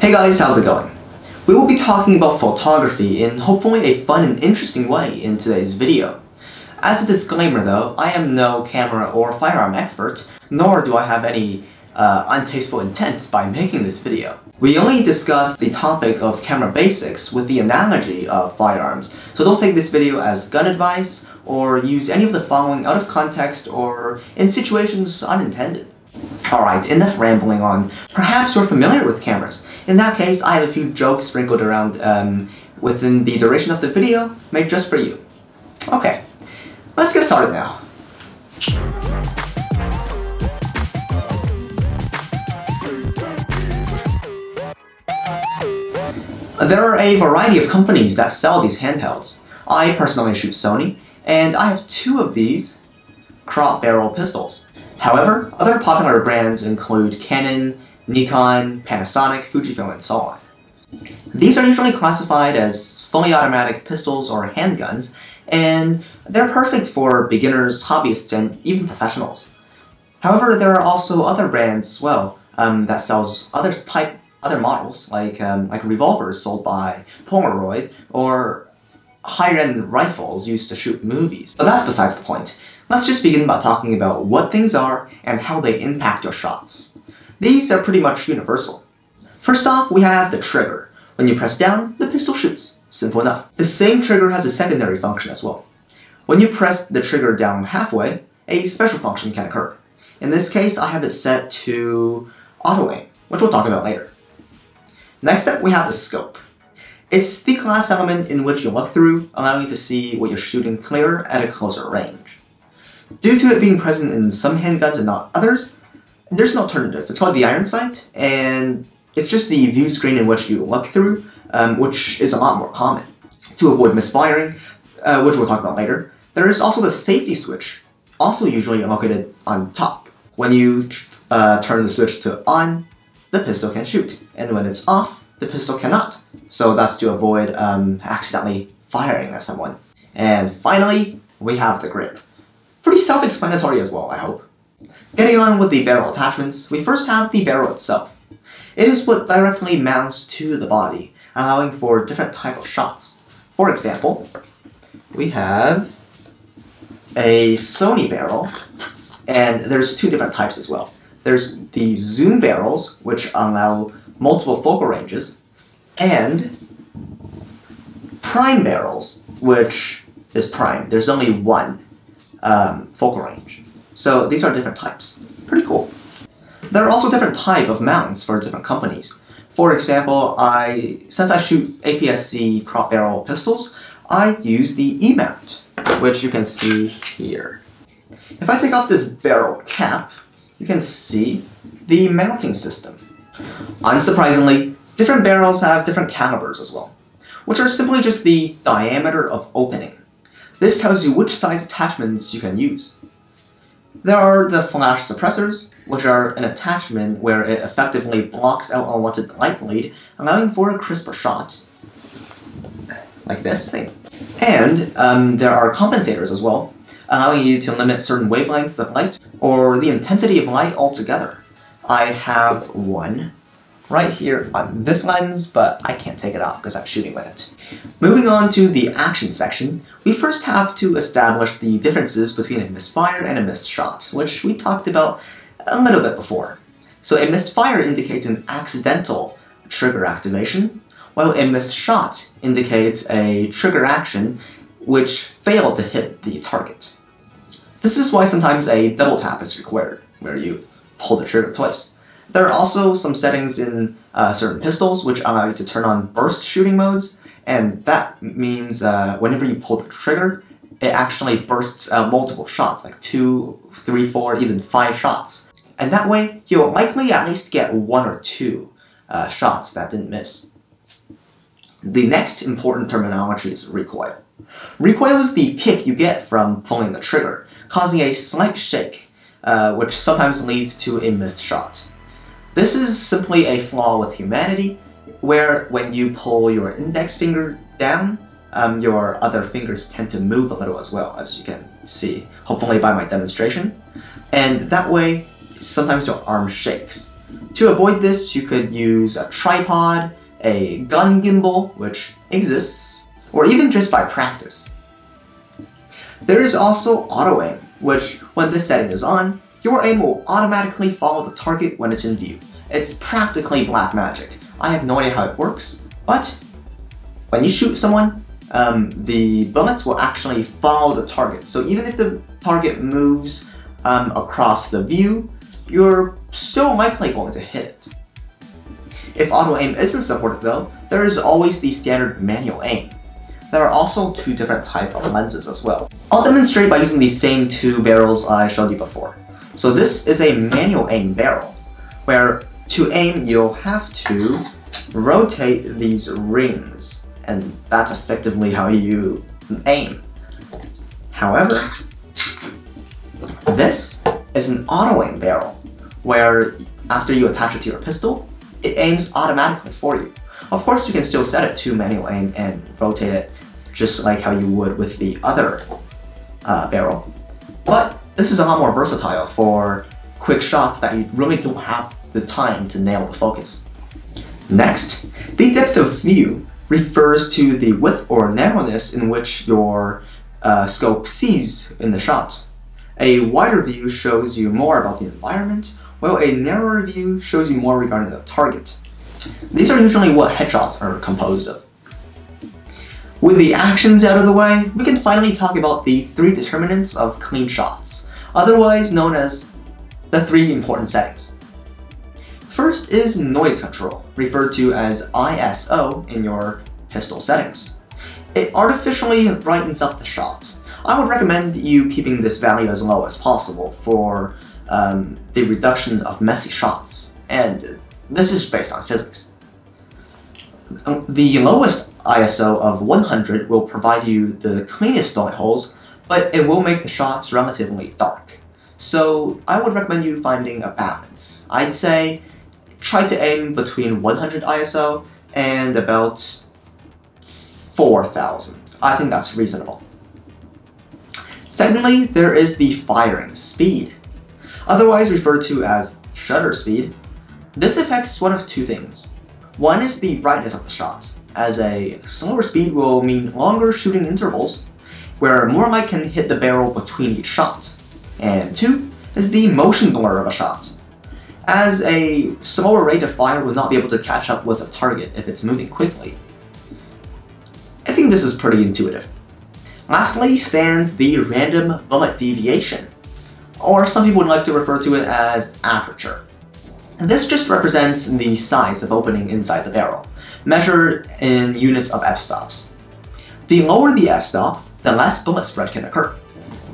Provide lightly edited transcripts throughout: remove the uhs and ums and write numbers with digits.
Hey guys, how's it going? We will be talking about photography in hopefully a fun and interesting way in today's video. As a disclaimer though, I am no camera or firearm expert, nor do I have any untasteful intent by making this video. We only discussed the topic of camera basics with the analogy of firearms, so don't take this video as gun advice or use any of the following out of context or in situations unintended. Alright, enough rambling on. Perhaps you're familiar with cameras. In that case, I have a few jokes sprinkled around within the duration of the video, made just for you. Okay, let's get started now. There are a variety of companies that sell these handhelds. I personally shoot Sony, and I have two of these crop barrel pistols. However, other popular brands include Canon, Nikon, Panasonic, Fujifilm, and so on. These are usually classified as fully automatic pistols or handguns, and they're perfect for beginners, hobbyists, and even professionals. However, there are also other brands as well that sells other models, like revolvers sold by Polaroid, or higher-end rifles used to shoot movies. But that's besides the point. Let's just begin by talking about what things are and how they impact your shots. These are pretty much universal. First off, we have the trigger. When you press down, the pistol shoots. Simple enough. The same trigger has a secondary function as well. When you press the trigger down halfway, a special function can occur. In this case, I have it set to auto aim, which we'll talk about later. Next up, we have the scope. It's the glass element in which you look through, allowing you to see what you're shooting clearer at a closer range. Due to it being present in some handguns and not others, there's an alternative. It's called the iron sight, and it's just the view screen in which you look through, which is a lot more common. To avoid misfiring, which we'll talk about later, there is also the safety switch, also usually located on top. When you turn the switch to on, the pistol can shoot, and when it's off, the pistol cannot. So that's to avoid accidentally firing at someone. And finally, we have the grip. Pretty self-explanatory as well, I hope. Getting on with the barrel attachments, we first have the barrel itself. It is what directly mounts to the body, allowing for different type of shots. For example, we have a Sony barrel, and there's two different types as well. There's the zoom barrels, which allow multiple focal ranges, and prime barrels, which is prime. There's only one focal range. So these are different types. Pretty cool. There are also different type of mounts for different companies. For example, since I shoot APS-C crop barrel pistols, I use the E-mount, which you can see here. If I take off this barrel cap, you can see the mounting system. Unsurprisingly, different barrels have different calibers as well, which are simply just the diameter of opening. This tells you which size attachments you can use. There are the flash suppressors, which are an attachment where it effectively blocks out unwanted light bleed, allowing for a crisper shot, like this thing. And there are compensators as well, allowing you to limit certain wavelengths of light or the intensity of light altogether. I have one right here on this lens, but I can't take it off because I'm shooting with it. Moving on to the action section, we first have to establish the differences between a misfire and a missed shot, which we talked about a little bit before. So a missed fire indicates an accidental trigger activation, while a missed shot indicates a trigger action which failed to hit the target. This is why sometimes a double tap is required, where you pull the trigger twice. There are also some settings in certain pistols which allow you to turn on burst shooting modes, and that means whenever you pull the trigger, it actually bursts multiple shots, like 2, 3, 4, even 5 shots. And that way, you'll likely at least get 1 or 2 shots that didn't miss. The next important terminology is recoil. Recoil is the kick you get from pulling the trigger, causing a slight shake, which sometimes leads to a missed shot. This is simply a flaw with humanity, where when you pull your index finger down, your other fingers tend to move a little as well, as you can see, hopefully by my demonstration. And that way, sometimes your arm shakes. To avoid this, you could use a tripod, a gun gimbal, which exists, or even just by practice. There is also auto aim, which when this setting is on, your aim will automatically follow the target when it's in view. It's practically black magic. I have no idea how it works, but when you shoot someone, the bullets will actually follow the target. So even if the target moves across the view, you're still likely going to hit it. If auto aim isn't supported though, there is always the standard manual aim. There are also two different types of lenses as well. I'll demonstrate by using these same two barrels I showed you before. So this is a manual aim barrel, where to aim you'll have to rotate these rings, and that's effectively how you aim. However, this is an auto aim barrel, where after you attach it to your pistol, it aims automatically for you. Of course, you can still set it to manual aim and rotate it just like how you would with the other barrel. But this is a lot more versatile for quick shots that you really don't have the time to nail the focus. Next, the depth of view refers to the width or narrowness in which your scope sees in the shot. A wider view shows you more about the environment, while a narrower view shows you more regarding the target. These are usually what headshots are composed of. With the actions out of the way, we can finally talk about the 3 determinants of clean shots, otherwise known as the 3 important settings. First is noise control, referred to as ISO in your pistol settings. It artificially brightens up the shot. I would recommend you keeping this value as low as possible for the reduction of messy shots, and this is based on physics. The lowest ISO of 100 will provide you the cleanest bullet holes, but it will make the shots relatively dark. So I would recommend you finding a balance. I'd say try to aim between 100 ISO and about 4000. I think that's reasonable. Secondly, there is the firing speed, otherwise referred to as shutter speed. This affects one of 2 things. One is the brightness of the shot, as a slower speed will mean longer shooting intervals, where more light can hit the barrel between each shot. And 2 is the motion blur of a shot, as a slower rate of fire will not be able to catch up with a target if it's moving quickly. I think this is pretty intuitive. Lastly stands the random bullet deviation, or some people would like to refer to it as aperture. This just represents the size of opening inside the barrel, measured in units of f-stops. The lower the f-stop, the less bullet spread can occur.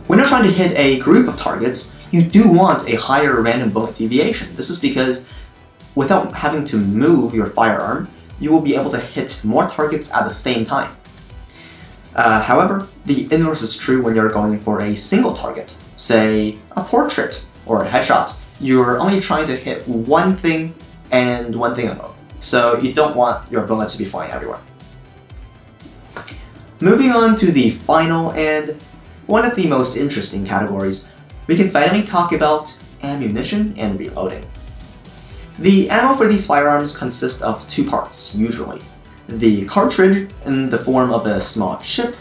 When you're trying to hit a group of targets, you do want a higher random bullet deviation. This is because without having to move your firearm, you will be able to hit more targets at the same time. However, the inverse is true when you're going for a single target, say a portrait or a headshot. You're only trying to hit one thing and one thing alone, so you don't want your bullets to be flying everywhere. Moving on to the final and one of the most interesting categories, we can finally talk about ammunition and reloading. The ammo for these firearms consists of 2 parts, usually. The cartridge in the form of a small chip,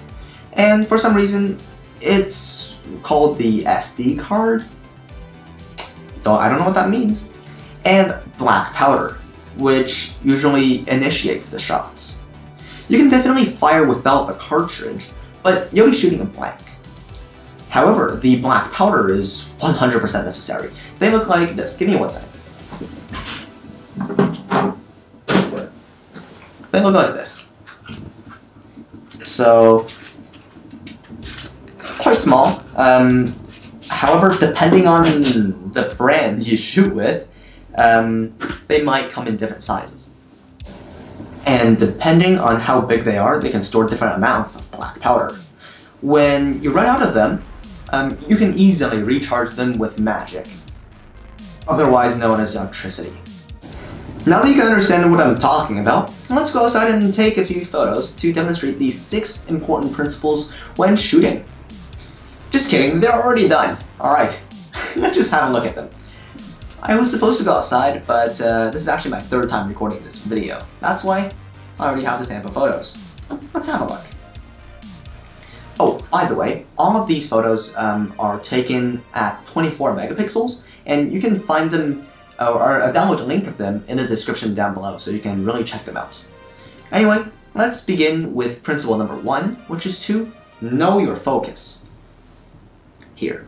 and for some reason it's called the SD card. I don't know what that means. And black powder, which usually initiates the shots. You can definitely fire without the cartridge, but you'll be shooting a blank. However, the black powder is 100% necessary. They look like this. Give me 1 second. They look like this. So, quite small. However, depending on the brand you shoot with, they might come in different sizes. And depending on how big they are, they can store different amounts of black powder. When you run out of them, you can easily recharge them with magic, otherwise known as electricity. Now that you can understand what I'm talking about, let's go outside and take a few photos to demonstrate these 6 important principles when shooting. Just kidding, they're already done. Alright, let's just have a look at them. I was supposed to go outside, but this is actually my third time recording this video. That's why I already have the sample photos. Let's have a look. Oh, by the way, all of these photos are taken at 24 megapixels, and you can find them or download a link of them in the description down below, so you can really check them out. Anyway, let's begin with principle number 1, which is to know your focus. Here,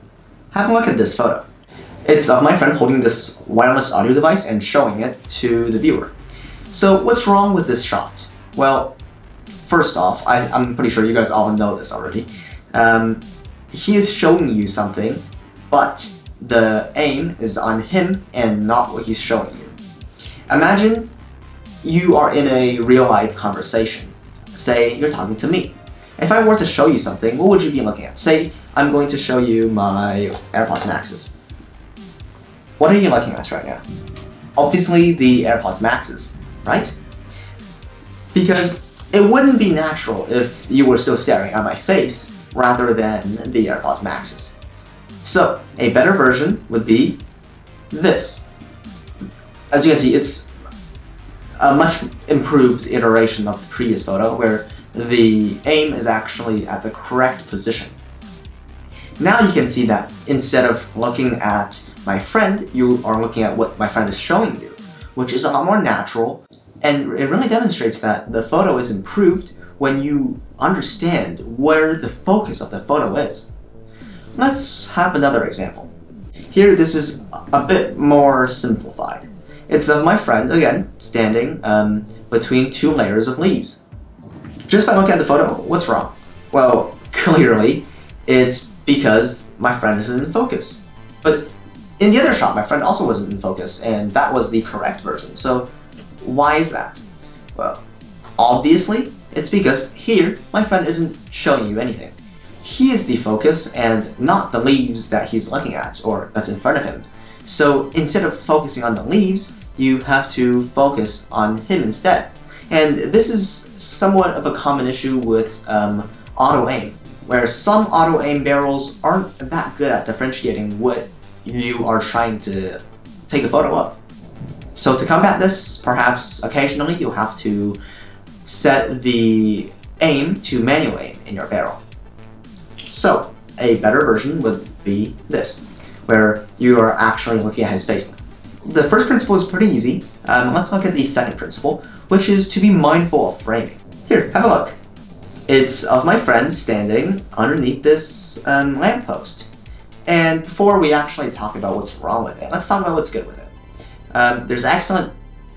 have a look at this photo. It's of my friend holding this wireless audio device and showing it to the viewer. So what's wrong with this shot? Well, first off, I'm pretty sure you guys all know this already. He is showing you something, but the aim is on him and not what he's showing you. Imagine you are in a real-life conversation. Say you're talking to me. If I were to show you something, what would you be looking at? Say I'm going to show you my AirPods Maxes. What are you looking at right now? Obviously the AirPods Maxes, right? Because it wouldn't be natural if you were still staring at my face rather than the AirPods Maxes. So, a better version would be this. As you can see, it's a much improved iteration of the previous photo where the aim is actually at the correct position. Now you can see that instead of looking at my friend, you are looking at what my friend is showing you, which is a lot more natural, and it really demonstrates that the photo is improved when you understand where the focus of the photo is. Let's have another example. Here, this is a bit more simplified. It's of my friend, again, standing between two layers of leaves. Just by looking at the photo, what's wrong? Well, clearly, it's because my friend isn't in focus. But in the other shot, my friend also wasn't in focus, and that was the correct version. So why is that? Well, obviously, it's because here, my friend isn't showing you anything. He is the focus and not the leaves that he's looking at or that's in front of him. So instead of focusing on the leaves, you have to focus on him instead. And this is somewhat of a common issue with auto-aim, where some auto-aim barrels aren't that good at differentiating what you are trying to take a photo of. So to combat this, perhaps occasionally you'll have to set the aim to manual aim in your barrel. So a better version would be this, where you are actually looking at his face. The first principle is pretty easy. Let's look at the second principle, which is to be mindful of framing. Here, have a look. It's of my friend standing underneath this lamppost. And before we actually talk about what's wrong with it, let's talk about what's good with it. There's excellent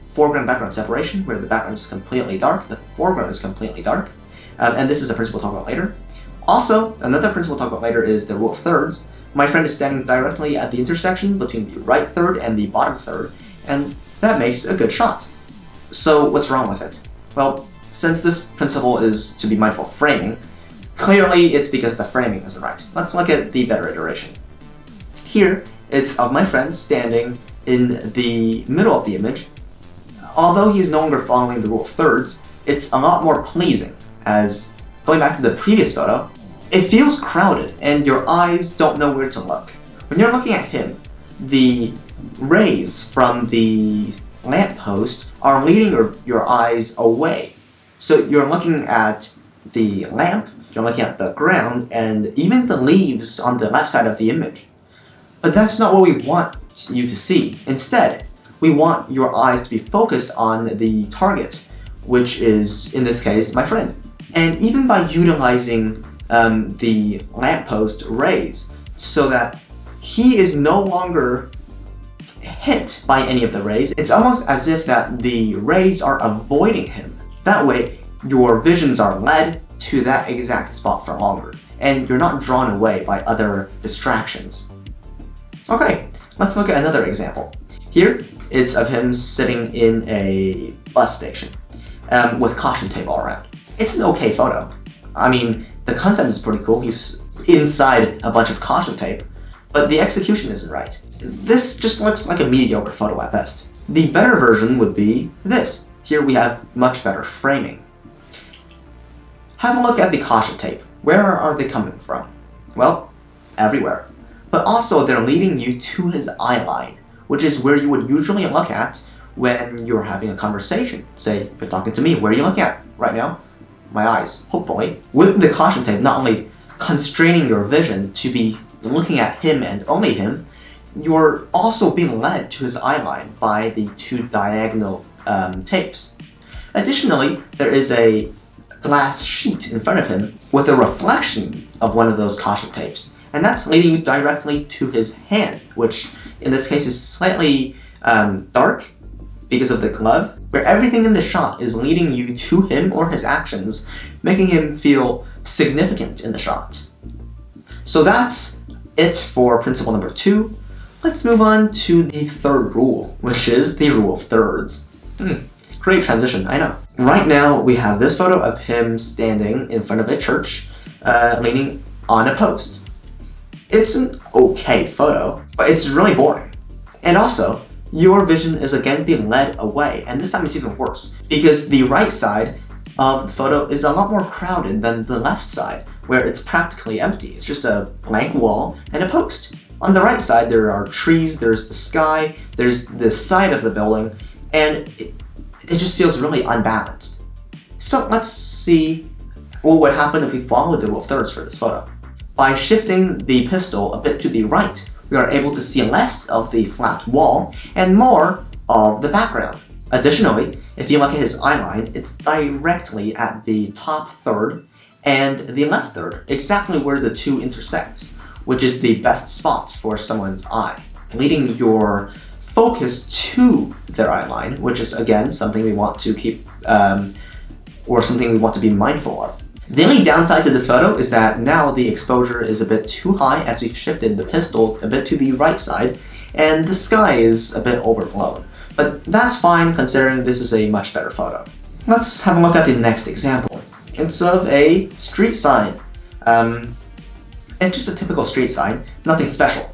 foreground-background separation, where the background is completely dark, the foreground is completely dark. And this is a principle we'll talk about later. Also, another principle we'll talk about later is the rule of thirds. My friend is standing directly at the intersection between the right third and the bottom third, and that makes a good shot. So what's wrong with it? Well, since this principle is to be mindful of framing, clearly it's because the framing isn't right. Let's look at the better iteration. Here, it's of my friend standing in the middle of the image. Although he's no longer following the rule of thirds, it's a lot more pleasing, as going back to the previous photo, it feels crowded and your eyes don't know where to look. When you're looking at him, the rays from the lamppost are leading your eyes away. So you're looking at the lamp, you're looking at the ground, and even the leaves on the left side of the image. But that's not what we want you to see. Instead, we want your eyes to be focused on the target, which is, in this case, my friend. And even by utilizing the lamppost rays so that he is no longer hit by any of the rays, it's almost as if that the rays are avoiding him. That way, your visions are led to that exact spot for longer, and you're not drawn away by other distractions. Okay, let's look at another example. Here, it's of him sitting in a bus station with caution tape all around. It's an okay photo. I mean, the concept is pretty cool. He's inside a bunch of caution tape, but the execution isn't right. This just looks like a mediocre photo at best. The better version would be this. Here we have much better framing. Have a look at the caution tape. Where are they coming from? Well, everywhere. But also they're leading you to his eye line, which is where you would usually look at when you're having a conversation. Say, you're talking to me, where are you looking at right now? My eyes, hopefully. With the caution tape not only constraining your vision to be looking at him and only him, you're also being led to his eye line by the two diagonal tapes. Additionally, there is a glass sheet in front of him with a reflection of one of those caution tapes, and that's leading you directly to his hand, which in this case is slightly dark because of the glove, where everything in the shot is leading you to him or his actions, making him feel significant in the shot. So that's it for principle number 2. Let's move on to the third rule, which is the rule of thirds. Great transition, I know. Right now, we have this photo of him standing in front of a church, leaning on a post. It's an okay photo, but it's really boring. And also, your vision is again being led away, and this time it's even worse, because the right side of the photo is a lot more crowded than the left side, where it's practically empty. It's just a blank wall and a post. On the right side, there are trees, there's the sky, there's the side of the building, and it just feels really unbalanced. So let's see what would happen if we follow the rule of thirds for this photo. By shifting the pistol a bit to the right, we are able to see less of the flat wall and more of the background. Additionally, if you look at his eye line, it's directly at the top third and the left third, exactly where the two intersect, which is the best spot for someone's eye, leading your focus to their eye line, which is again something we want to keep, or something we want to be mindful of. The only downside to this photo is that now the exposure is a bit too high as we've shifted the pistol a bit to the right side, and the sky is a bit overblown. But that's fine considering this is a much better photo. Let's have a look at the next example. It's of a street sign. It's just a typical street sign, nothing special.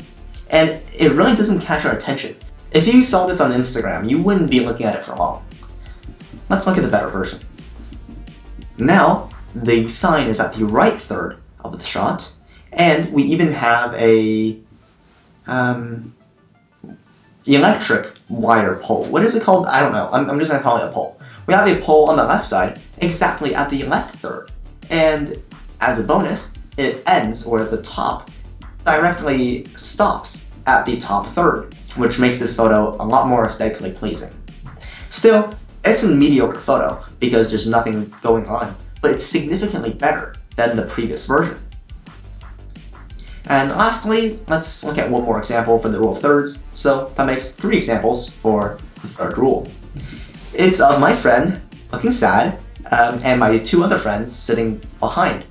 And it really doesn't catch our attention. If you saw this on Instagram, you wouldn't be looking at it for long. Let's look at the better version. Now, the sign is at the right third of the shot, and we even have a electric wire pole. What is it called? I don't know. I'm just gonna call it a pole. We have a pole on the left side, exactly at the left third. And as a bonus, it ends, or the top directly stops at the top third, which makes this photo a lot more aesthetically pleasing. Still, it's a mediocre photo because there's nothing going on, but it's significantly better than the previous version. And lastly, let's look at one more example for the rule of thirds. So that makes 3 examples for the third rule. It's of my friend looking sad, and my 2 other friends sitting behind.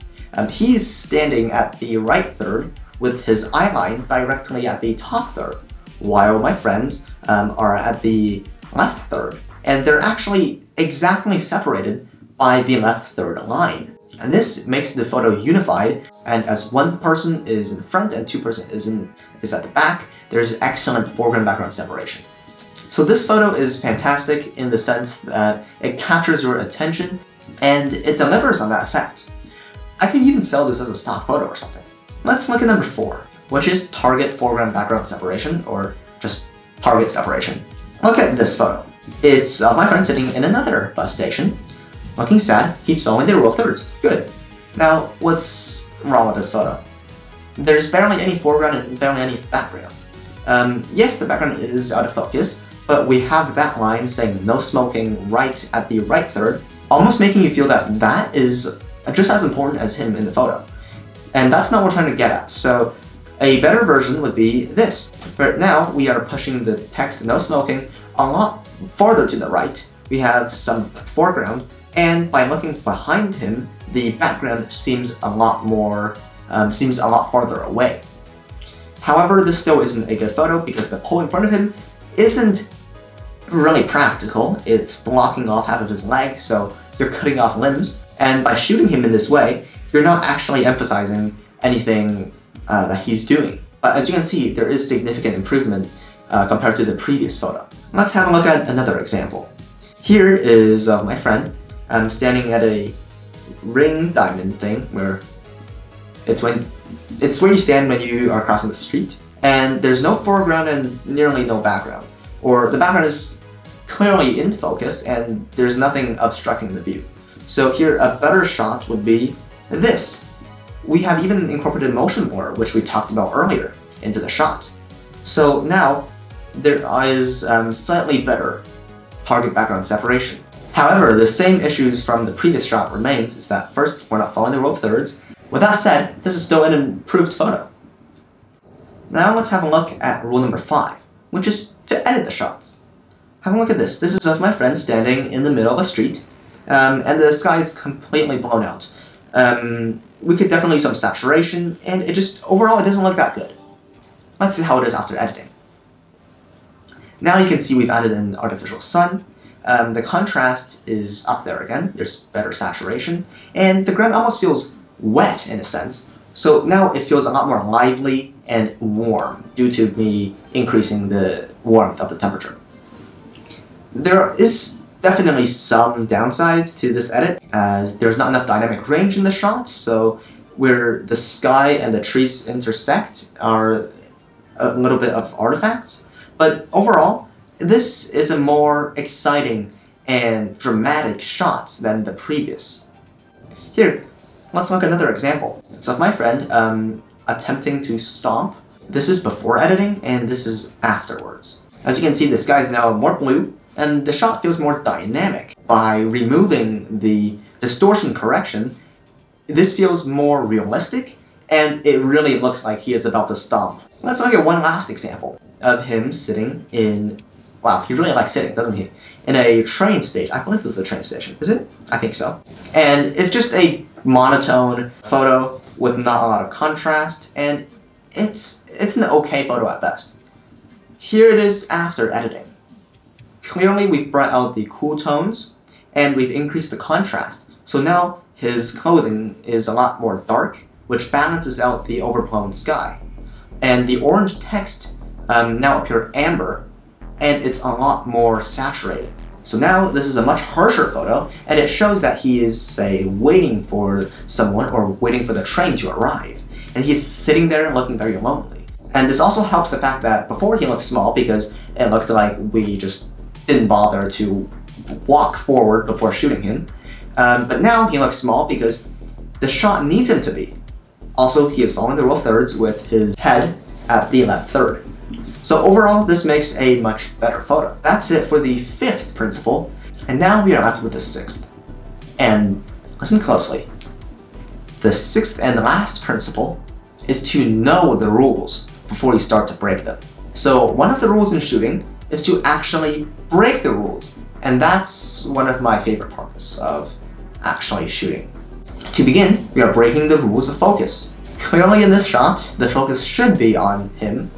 He's standing at the right third with his eye line directly at the top third, while my friends are at the left third. And they're actually exactly separated by the left third line. And this makes the photo unified, and as one person is in front and 2 person is at the back, there's excellent foreground-background separation. So this photo is fantastic in the sense that it captures your attention and it delivers on that effect. I could even sell this as a stock photo or something. Let's look at number 4, which is target foreground-background separation, or just target separation. Look at this photo. It's my friend sitting in another bus station, looking sad. He's following the rule of thirds. Good. Now, what's wrong with this photo? There's barely any foreground and barely any background. Yes, the background is out of focus, but we have that line saying no smoking right at the right third, almost making you feel that that is just as important as him in the photo. And that's not what we're trying to get at. So a better version would be this. But now we are pushing the text no smoking a lot farther to the right. We have some foreground, and by looking behind him, the background seems a lot farther away. However, this still isn't a good photo because the pole in front of him isn't really practical. It's blocking off half of his leg, so you're cutting off limbs. And by shooting him in this way, you're not actually emphasizing anything that he's doing. But as you can see, there is significant improvement compared to the previous photo. Let's have a look at another example. Here is my friend standing at a ring diamond thing, where it's where you stand when you are crossing the street. And there's no foreground and nearly no background. or the background is clearly in focus and there's nothing obstructing the view. So here, a better shot would be this. We have even incorporated motion blur, which we talked about earlier, into the shot. So now, there is slightly better target background separation. However, the same issues from the previous shot remains, is that first, we're not following the rule of thirds. With that said, this is still an improved photo. Now let's have a look at rule number 5, which is to edit the shots. Have a look at this. This is of my friend standing in the middle of a street, and the sky is completely blown out. We could definitely use some saturation, and overall, it doesn't look that good. Let's see how it is after editing. Now you can see we've added an artificial sun. The contrast is up there again. There's better saturation, and the ground almost feels wet in a sense. So now it feels a lot more lively and warm due to me increasing the warmth of the temperature. There is definitely some downsides to this edit, as there's not enough dynamic range in the shot, so where the sky and the trees intersect are a little bit of artifacts. But overall, this is a more exciting and dramatic shot than the previous. Here, let's look at another example. It's of my friend attempting to stomp. This is before editing, and this is afterwards. As you can see, the sky is now more blue, and the shot feels more dynamic. By removing the distortion correction, this feels more realistic, and it really looks like he is about to stomp. Let's look at one last example of him sitting in, wow, he really likes sitting, doesn't he? In a train station. I believe this is a train station, is it? I think so. And it's just a monotone photo with not a lot of contrast, and it's an okay photo at best. Here it is after editing. Clearly we've brought out the cool tones, and we've increased the contrast. So now his clothing is a lot more dark, which balances out the overblown sky. And the orange text now appears amber, and it's a lot more saturated. So now this is a much harsher photo, and it shows that he is, say, waiting for someone or waiting for the train to arrive. And he's sitting there looking very lonely. And this also helps the fact that before he looked small because it looked like we just didn't bother to walk forward before shooting him. But now he looks small because the shot needs him to be. Also, he is following the rule of thirds with his head at the left third. So overall, this makes a much better photo. That's it for the 5th principle, and now we are left with the 6th. And listen closely. The 6th and last principle is to know the rules before you start to break them. So one of the rules in shooting is to actually break the rules, and that's one of my favorite parts of actually shooting. To begin, we are breaking the rules of focus. Clearly in this shot, the focus should be on him,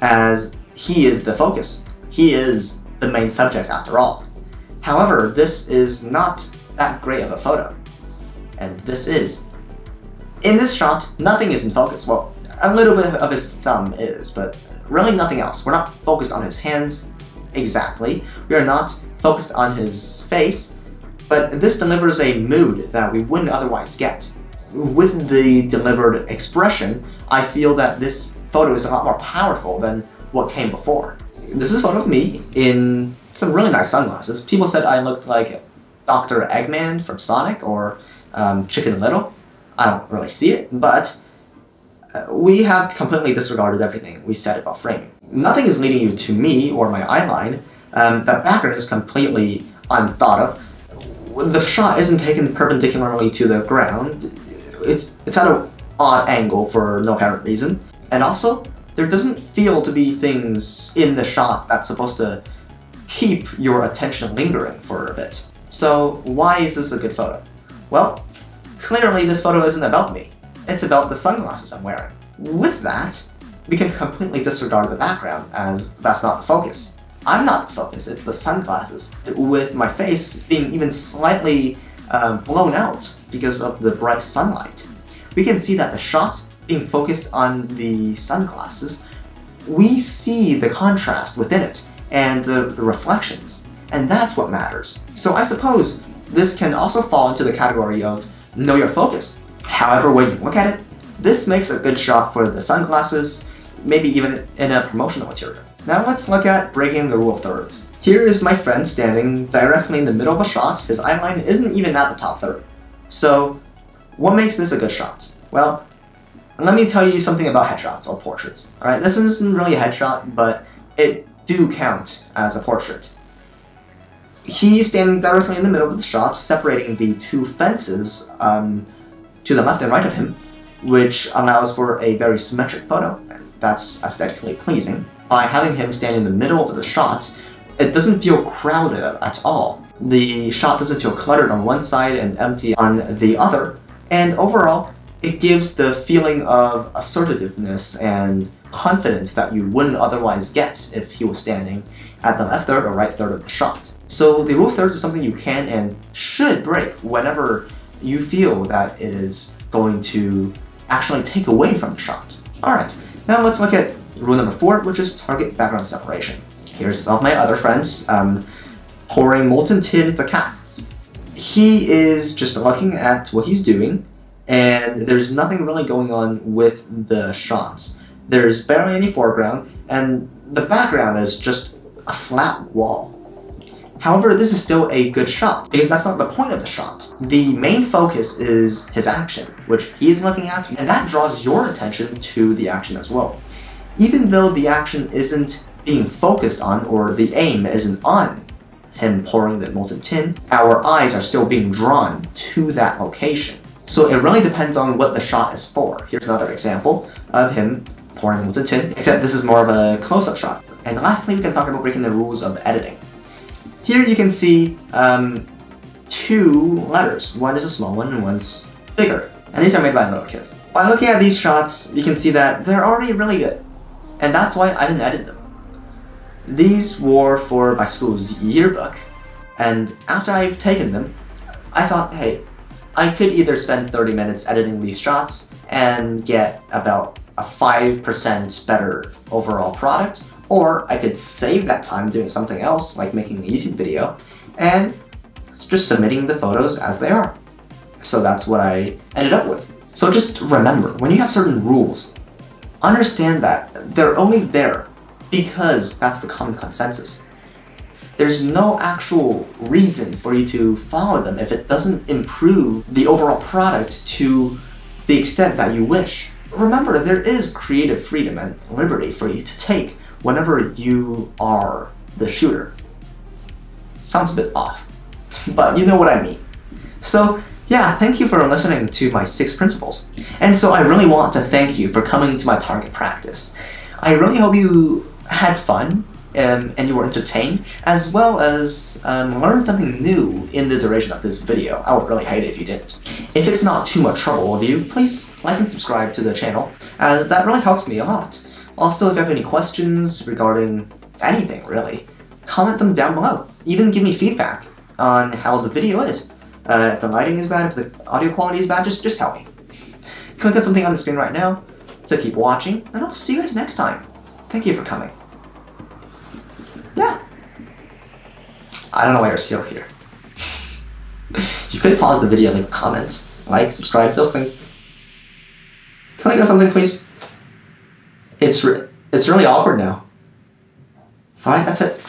as he is the focus. He is the main subject after all. However, this is not that great of a photo. And this is. In this shot, nothing is in focus. Well, a little bit of his thumb is, but really nothing else. We're not focused on his hands exactly. We are not focused on his face, but this delivers a mood that we wouldn't otherwise get. With the delivered expression, I feel that this photo is a lot more powerful than what came before. This is a photo of me in some really nice sunglasses. People said I looked like Dr. Eggman from Sonic or Chicken Little. I don't really see it, but we have completely disregarded everything we said about framing. Nothing is leading you to me or my eyeline. That background is completely unthought of. The shot isn't taken perpendicularly to the ground. It's at an odd angle for no apparent reason. And also, there doesn't feel to be things in the shot that's supposed to keep your attention lingering for a bit. So why is this a good photo? Well, clearly this photo isn't about me. It's about the sunglasses I'm wearing. With that, we can completely disregard the background, as that's not the focus. I'm not the focus, it's the sunglasses, with my face being even slightly blown out because of the bright sunlight. We can see that the shot being focused on the sunglasses, we see the contrast within it and the reflections, and that's what matters. So I suppose this can also fall into the category of know your focus. However way you look at it, this makes a good shot for the sunglasses, maybe even in a promotional material. Now let's look at breaking the rule of thirds. Here is my friend standing directly in the middle of a shot. His eye line isn't even at the top third. So, what makes this a good shot? Well, let me tell you something about headshots or portraits. Alright, this isn't really a headshot, but it do count as a portrait. He's standing directly in the middle of the shot, separating the two fences to the left and right of him, which allows for a very symmetric photo, and that's aesthetically pleasing. By having him stand in the middle of the shot, it doesn't feel crowded at all. The shot doesn't feel cluttered on one side and empty on the other, and overall, it gives the feeling of assertiveness and confidence that you wouldn't otherwise get if he was standing at the left third or right third of the shot. So the rule of thirds is something you can and should break whenever you feel that it is going to actually take away from the shot. Alright, now let's look at rule number 4, which is target background separation. Here's one of my other friends pouring molten tin into casts. He is just looking at what he's doing, and there's nothing really going on with the shots. There's barely any foreground, and the background is just a flat wall. However, this is still a good shot, because that's not the point of the shot. The main focus is his action, which he is looking at, and that draws your attention to the action as well. Even though the action isn't being focused on, or the aim isn't on him pouring the molten tin, our eyes are still being drawn to that location. So it really depends on what the shot is for. Here's another example of him pouring molten tin, except this is more of a close-up shot. And lastly, we can talk about breaking the rules of editing. Here you can see 2 letters. One is a small one and one's bigger. And these are made by little kids. By looking at these shots, you can see that they're already really good. And that's why I didn't edit them. These were for my school's yearbook. And after I've taken them, I thought, hey, I could either spend 30 minutes editing these shots and get about a 5% better overall product, or I could save that time doing something else, like making a YouTube video, and just submitting the photos as they are. So that's what I ended up with. So just remember, when you have certain rules, understand that they're only there because that's the common consensus. There's no actual reason for you to follow them if it doesn't improve the overall product to the extent that you wish. Remember, there is creative freedom and liberty for you to take whenever you are the shooter. Sounds a bit off, but you know what I mean. So yeah, thank you for listening to my 6 principles. And so I really want to thank you for coming to my target practice. I really hope you had fun and you were entertained, as well as learned something new in the duration of this video. I would really hate it if you didn't. If it's not too much trouble with you, please like and subscribe to the channel, as that really helps me a lot. Also, if you have any questions regarding anything, really, comment them down below. Even give me feedback on how the video is. If the lighting is bad, if the audio quality is bad, just tell me. Click on something on the screen right now to keep watching, and I'll see you guys next time. Thank you for coming. Yeah. I don't know why you're still here. You could pause the video, leave a comment, like, subscribe, those things. Click on something, please. It's really awkward now. Alright, that's it.